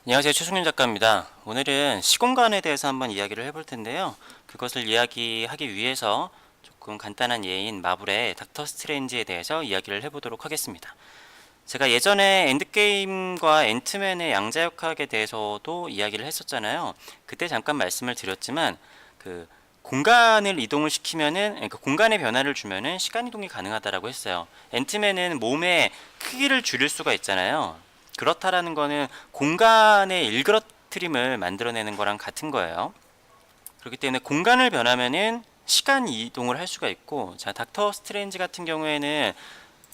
안녕하세요. 최승윤 작가입니다. 오늘은 시공간에 대해서 한번 이야기를 해볼 텐데요. 그것을 이야기하기 위해서 조금 간단한 예인 마블의 닥터 스트레인지에 대해서 이야기를 해보도록 하겠습니다. 제가 예전에 엔드게임과 앤트맨의 양자역학에 대해서도 이야기를 했었잖아요. 그때 잠깐 말씀을 드렸지만 그 공간을 이동을 시키면은, 그러니까 공간의 변화를 주면은 시간 이동이 가능하다라고 했어요. 앤트맨은 몸의 크기를 줄일 수가 있잖아요. 그렇다라는 거는 공간의 일그러트림을 만들어내는 거랑 같은 거예요. 그렇기 때문에 공간을 변하면은 시간 이동을 할 수가 있고, 자, 닥터 스트레인지 같은 경우에는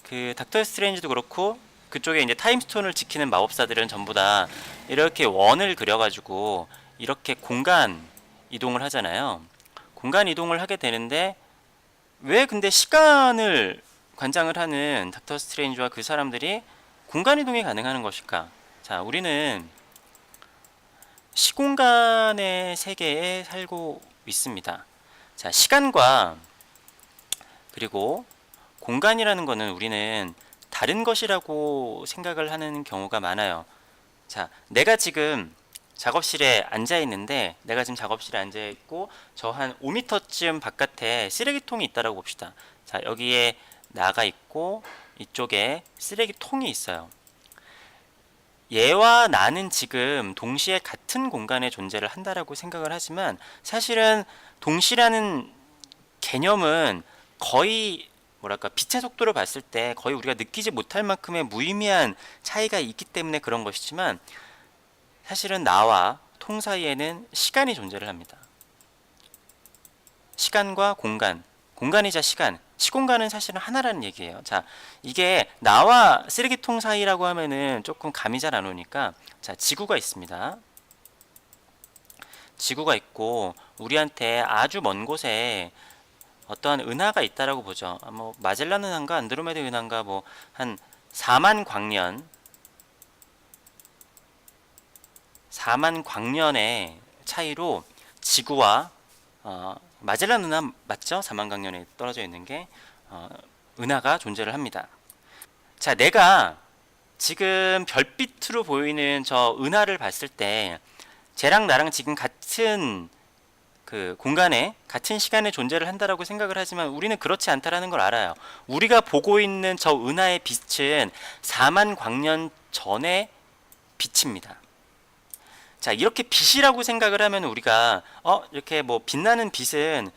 그 닥터 스트레인지도 그렇고 그쪽에 이제 타임스톤을 지키는 마법사들은 전부 다 이렇게 원을 그려가지고 이렇게 공간 이동을 하잖아요. 공간 이동을 하게 되는데 왜 근데 시간을 관장을 하는 닥터 스트레인지와 그 사람들이 공간 이동이 가능한 것일까? 자, 우리는 시공간의 세계에 살고 있습니다. 자, 시간과 그리고 공간이라는 거는 우리는 다른 것이라고 생각을 하는 경우가 많아요. 자, 내가 지금 작업실에 앉아 있는데, 내가 지금 작업실에 앉아 있고 저 한 5m쯤 바깥에 쓰레기통이 있다라고 봅시다. 자, 여기에 나가 있고 이쪽에 쓰레기통이 있어요. 얘와 나는 지금 동시에 같은 공간에 존재를 한다라고 생각을 하지만, 사실은 동시라는 개념은 거의 뭐랄까 빛의 속도를 봤을 때 거의 우리가 느끼지 못할 만큼의 무의미한 차이가 있기 때문에 그런 것이지만, 사실은 나와 통 사이에는 시간이 존재를 합니다. 시간과 공간, 공간이자 시간, 시공간은 사실은 하나라는 얘기예요. 자, 이게 나와 쓰레기통 사이라고 하면은 조금 감이 잘 안 오니까, 자, 지구가 있습니다. 지구가 있고 우리한테 아주 먼 곳에 어떠한 은하가 있다라고 보죠. 뭐 마젤란 은하인가 안드로메다 은하인가 뭐 한 4만 광년, 4만 광년의 차이로 지구와 마젤란 은하 맞죠? 4만 광년에 떨어져 있는 게 은하가 존재를 합니다. 자, 내가 지금 별빛으로 보이는 저 은하를 봤을 때 쟤랑 나랑 지금 같은 그 공간에 같은 시간에 존재를 한다라고 생각을 하지만 우리는 그렇지 않다라는 걸 알아요. 우리가 보고 있는 저 은하의 빛은 4만 광년 전의 빛입니다. 자, 이렇게 빛이라고 생각을 하면 우리가 이렇게 뭐 빛나는 빛은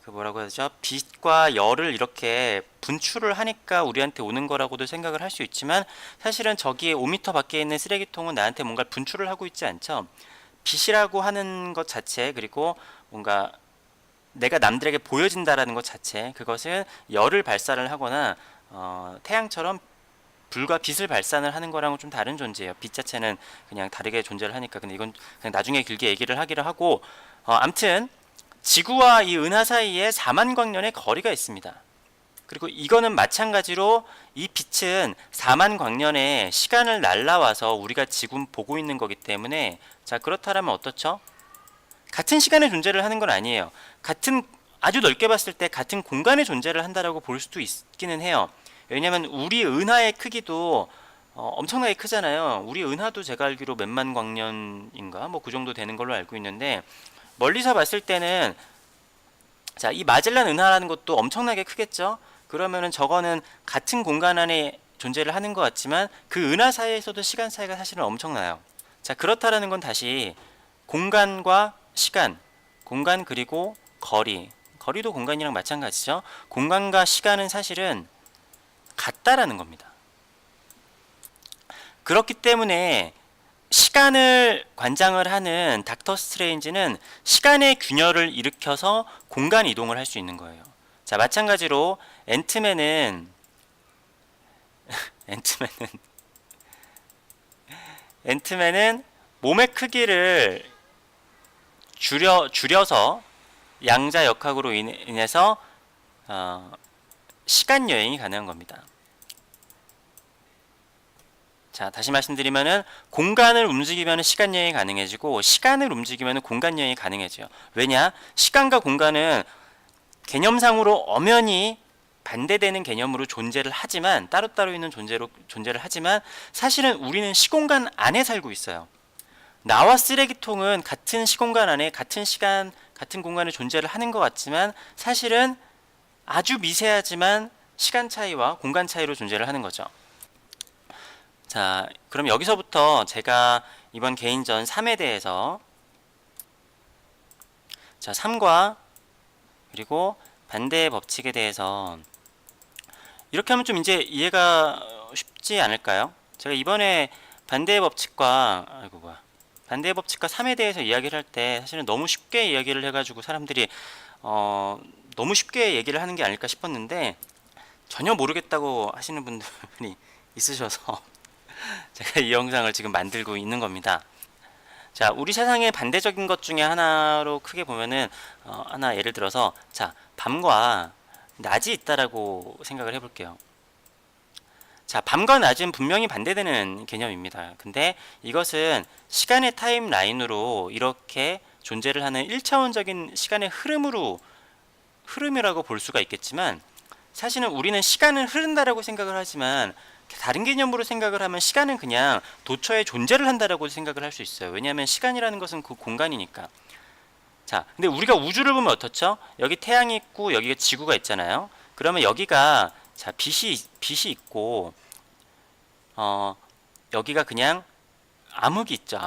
그 뭐라고 하죠? 빛과 열을 이렇게 분출을 하니까 우리한테 오는 거라고도 생각을 할 수 있지만, 사실은 저기에 5m 밖에 있는 쓰레기통은 나한테 뭔가 분출을 하고 있지 않죠. 빛이라고 하는 것 자체, 그리고 뭔가 내가 남들에게 보여진다라는 것 자체, 그것은 열을 발산을 하거나 태양처럼 불과 빛을 발산을 하는 거랑은 좀 다른 존재예요. 빛 자체는 그냥 다르게 존재를 하니까. 근데 이건 그냥 나중에 길게 얘기를 하기로 하고, 암튼 지구와 이 은하 사이에 4만 광년의 거리가 있습니다. 그리고 이거는 마찬가지로 이 빛은 4만 광년의 시간을 날라와서 우리가 지금 보고 있는 거기 때문에, 자, 그렇다면 어떻죠? 같은 시간에 존재를 하는 건 아니에요. 같은, 아주 넓게 봤을 때 같은 공간에 존재를 한다라고 볼 수도 있기는 해요. 왜냐면 우리 은하의 크기도 엄청나게 크잖아요. 우리 은하도 제가 알기로 몇만 광년인가 뭐 그 정도 되는 걸로 알고 있는데, 멀리서 봤을 때는, 자, 이 마젤란 은하라는 것도 엄청나게 크겠죠. 그러면은 저거는 같은 공간 안에 존재를 하는 것 같지만 그 은하 사이에서도 시간 차이가 사실은 엄청나요. 자, 그렇다라는 건 다시 공간과 시간, 공간 그리고 거리, 거리도 공간이랑 마찬가지죠. 공간과 시간은 사실은 같다라는 겁니다. 그렇기 때문에 시간을 관장을 하는 닥터 스트레인지는 시간의 균열을 일으켜서 공간 이동을 할 수 있는 거예요. 자, 마찬가지로 앤트맨은 앤트맨은 앤트맨은 몸의 크기를 줄여서 양자역학으로 인해서 시간 여행이 가능한 겁니다. 자, 다시 말씀드리면은 공간을 움직이면 시간 여행이 가능해지고 시간을 움직이면 공간 여행이 가능해져요. 왜냐? 시간과 공간은 개념상으로 엄연히 반대되는 개념으로 존재를 하지만, 따로따로 있는 존재로 존재를 하지만 사실은 우리는 시공간 안에 살고 있어요. 나와 쓰레기통은 같은 시공간 안에 같은 시간, 같은 공간에 존재를 하는 것 같지만 사실은 아주 미세하지만 시간 차이와 공간 차이로 존재를 하는 거죠. 자, 그럼 여기서부터 제가 이번 개인전 3에 대해서, 자, 3과 그리고 반대의 법칙에 대해서 이렇게 하면 좀 이제 이해가 쉽지 않을까요? 제가 이번에 반대의 법칙과, 아이고 뭐야, 반대의 법칙과 3에 대해서 이야기를 할 때 사실은 너무 쉽게 이야기를 해가지고 사람들이 너무 쉽게 얘기를 하는 게 아닐까 싶었는데 전혀 모르겠다고 하시는 분들이 있으셔서 제가 이 영상을 지금 만들고 있는 겁니다. 자, 우리 세상의 반대적인 것 중에 하나로 크게 보면은 하나 예를 들어서, 자, 밤과 낮이 있다라고 생각을 해볼게요. 자, 밤과 낮은 분명히 반대되는 개념입니다. 근데 이것은 시간의 타임라인으로 이렇게 존재를 하는 1차원적인 시간의 흐름이라고 볼 수가 있겠지만, 사실은 우리는 시간은 흐른다라고 생각을 하지만 다른 개념으로 생각을 하면 시간은 그냥 도처에 존재를 한다라고 생각을 할 수 있어요. 왜냐하면 시간이라는 것은 그 공간이니까. 자, 근데 우리가 우주를 보면 어떻죠? 여기 태양이 있고 여기가 지구가 있잖아요. 그러면 여기가, 자, 빛이 있고 여기가 그냥 암흑이 있죠.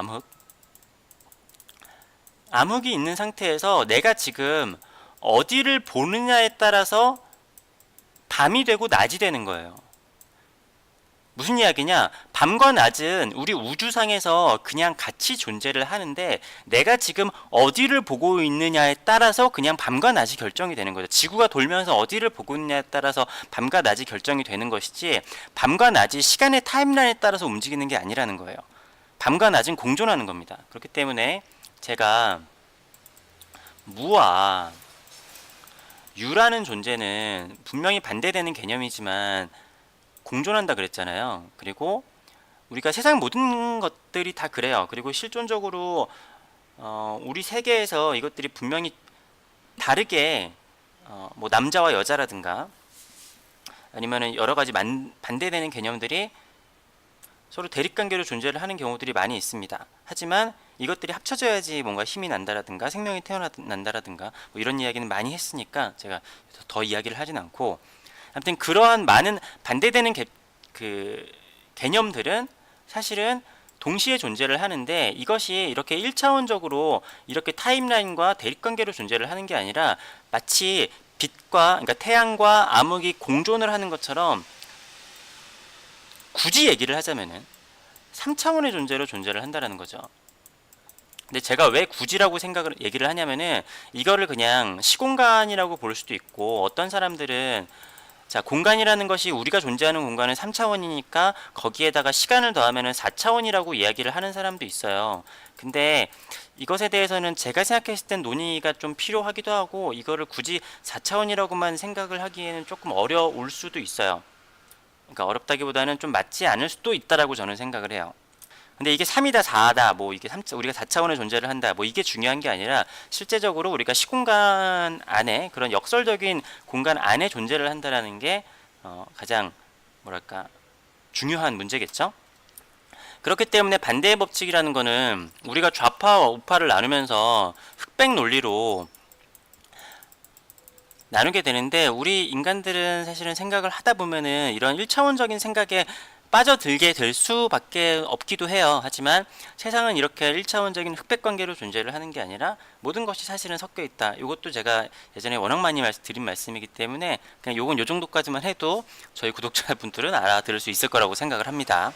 암흑이 있는 상태에서 내가 지금 어디를 보느냐에 따라서 밤이 되고 낮이 되는 거예요. 무슨 이야기냐? 밤과 낮은 우리 우주상에서 그냥 같이 존재를 하는데 내가 지금 어디를 보고 있느냐에 따라서 그냥 밤과 낮이 결정이 되는 거죠. 지구가 돌면서 어디를 보고 있느냐에 따라서 밤과 낮이 결정이 되는 것이지, 밤과 낮이 시간의 타임라인에 따라서 움직이는 게 아니라는 거예요. 밤과 낮은 공존하는 겁니다. 그렇기 때문에 제가 무와 유라는 존재는 분명히 반대되는 개념이지만 공존한다 그랬잖아요. 그리고 우리가 세상 모든 것들이 다 그래요. 그리고 실존적으로 우리 세계에서 이것들이 분명히 다르게 뭐 남자와 여자라든가 아니면은 여러 가지 반대되는 개념들이 서로 대립관계로 존재를 하는 경우들이 많이 있습니다. 하지만 이것들이 합쳐져야지 뭔가 힘이 난다라든가 생명이 태어난다라든가 뭐 이런 이야기는 많이 했으니까 제가 더 이야기를 하진 않고, 아무튼 그러한 많은 반대되는 개념들은 사실은 동시에 존재를 하는데 이것이 이렇게 1차원적으로 이렇게 타임라인과 대립관계로 존재를 하는 게 아니라 마치 빛과, 그러니까 태양과 암흑이 공존을 하는 것처럼 굳이 얘기를 하자면은 3차원의 존재로 존재를 한다라는 거죠. 근데 제가 왜 굳이라고 얘기를 하냐면은 이거를 그냥 시공간이라고 볼 수도 있고, 어떤 사람들은, 자, 공간이라는 것이 우리가 존재하는 공간은 3차원이니까 거기에다가 시간을 더하면 4차원이라고 이야기를 하는 사람도 있어요. 근데 이것에 대해서는 제가 생각했을 땐 논의가 좀 필요하기도 하고, 이거를 굳이 4차원이라고만 생각을 하기에는 조금 어려울 수도 있어요. 그러니까 어렵다기보다는 좀 맞지 않을 수도 있다라고 저는 생각을 해요. 근데 이게 3이다 4다 뭐 이게 우리가 4차원의 존재를 한다 뭐 이게 중요한 게 아니라 실제적으로 우리가 시공간 안에, 그런 역설적인 공간 안에 존재를 한다라는 게 가장 뭐랄까 중요한 문제겠죠. 그렇기 때문에 반대의 법칙이라는 거는 우리가 좌파와 우파를 나누면서 흑백 논리로 나누게 되는데, 우리 인간들은 사실은 생각을 하다 보면은 이런 1차원적인 생각에 빠져들게 될 수밖에 없기도 해요. 하지만 세상은 이렇게 1차원적인 흑백 관계로 존재를 하는 게 아니라 모든 것이 사실은 섞여 있다. 이것도 제가 예전에 워낙 많이 드린 말씀이기 때문에 그냥 요건 요 정도까지만 해도 저희 구독자분들은 알아들을 수 있을 거라고 생각을 합니다.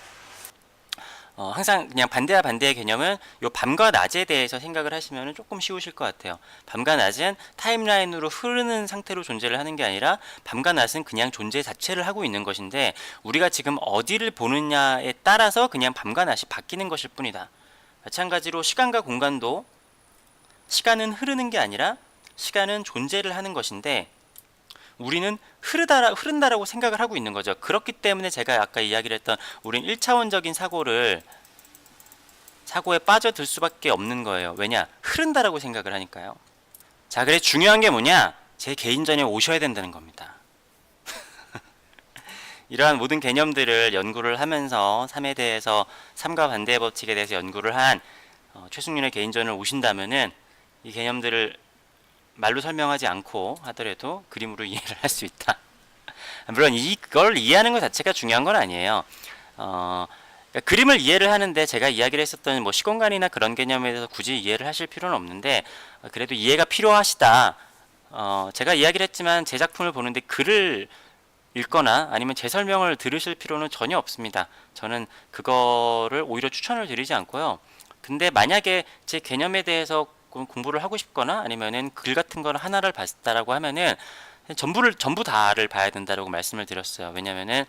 항상 그냥 반대와 반대의 개념은 요 밤과 낮에 대해서 생각을 하시면 조금 쉬우실 것 같아요. 밤과 낮은 타임라인으로 흐르는 상태로 존재를 하는 게 아니라 밤과 낮은 그냥 존재 자체를 하고 있는 것인데, 우리가 지금 어디를 보느냐에 따라서 그냥 밤과 낮이 바뀌는 것일 뿐이다. 마찬가지로 시간과 공간도, 시간은 흐르는 게 아니라 시간은 존재를 하는 것인데 우리는 흐른다라고 생각을 하고 있는 거죠. 그렇기 때문에 제가 아까 이야기를 했던 우린 1차원적인 사고에 빠져들 수밖에 없는 거예요. 왜냐? 흐른다라고 생각을 하니까요. 자, 그래 중요한 게 뭐냐? 제 개인전에 오셔야 된다는 겁니다. 이러한 모든 개념들을 연구를 하면서 3에 대해서, 3과 반대의 법칙에 대해서 연구를 한 최승윤의 개인전을 오신다면은 이 개념들을 말로 설명하지 않고 하더라도 그림으로 이해를 할 수 있다. 물론 이걸 이해하는 것 자체가 중요한 건 아니에요. 그러니까 그림을 이해를 하는데 제가 이야기를 했었던 뭐 시공간이나 그런 개념에 대해서 굳이 이해를 하실 필요는 없는데 그래도 이해가 필요하시다. 제가 이야기를 했지만 제 작품을 보는데 글을 읽거나 아니면 제 설명을 들으실 필요는 전혀 없습니다. 저는 그거를 오히려 추천을 드리지 않고요. 근데 만약에 제 개념에 대해서 공부를 하고 싶거나 아니면은 글 같은 걸 하나를 봤다라고 하면은 전부 다를 봐야 된다라고 말씀을 드렸어요. 왜냐면은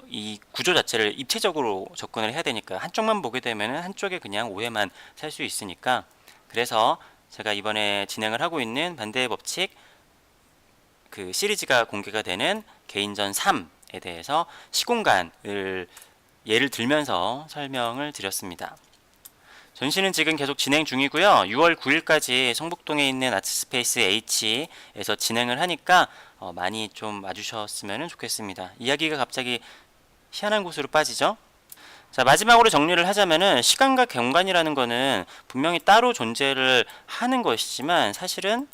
이 구조 자체를 입체적으로 접근을 해야 되니까 한쪽만 보게 되면은 한쪽에 그냥 오해만 살 수 있으니까 그래서 제가 이번에 진행을 하고 있는 반대의 법칙 그 시리즈가 공개가 되는 개인전 3에 대해서 시공간을 예를 들면서 설명을 드렸습니다. 전시는 지금 계속 진행 중이고요. 6월 9일까지 성북동에 있는 아트스페이스 H에서 진행을 하니까 많이 좀 와주셨으면 좋겠습니다. 이야기가 갑자기 희한한 곳으로 빠지죠. 자, 마지막으로 정리를 하자면은 시간과 공간이라는 거는 분명히 따로 존재를 하는 것이지만 사실은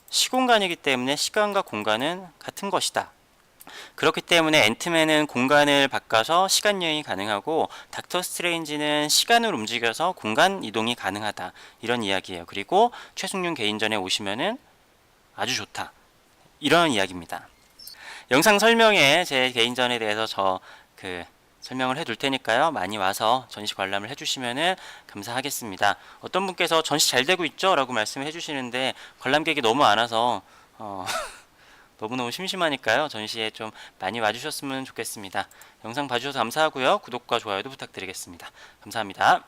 시공간이기 때문에 시간과 공간은 같은 것이다. 그렇기 때문에 앤트맨은 공간을 바꿔서 시간 여행이 가능하고 닥터 스트레인지는 시간을 움직여서 공간 이동이 가능하다. 이런 이야기예요. 그리고 최승윤 개인전에 오시면은 아주 좋다. 이런 이야기입니다. 영상 설명에 제 개인전에 대해서 설명을 해둘 테니까요. 많이 와서 전시 관람을 해주시면 감사하겠습니다. 어떤 분께서 전시 잘 되고 있죠? 라고 말씀을 해주시는데 관람객이 너무 안 와서 너무너무 심심하니까요. 전시에 좀 많이 와주셨으면 좋겠습니다. 영상 봐주셔서 감사하고요. 구독과 좋아요도 부탁드리겠습니다. 감사합니다.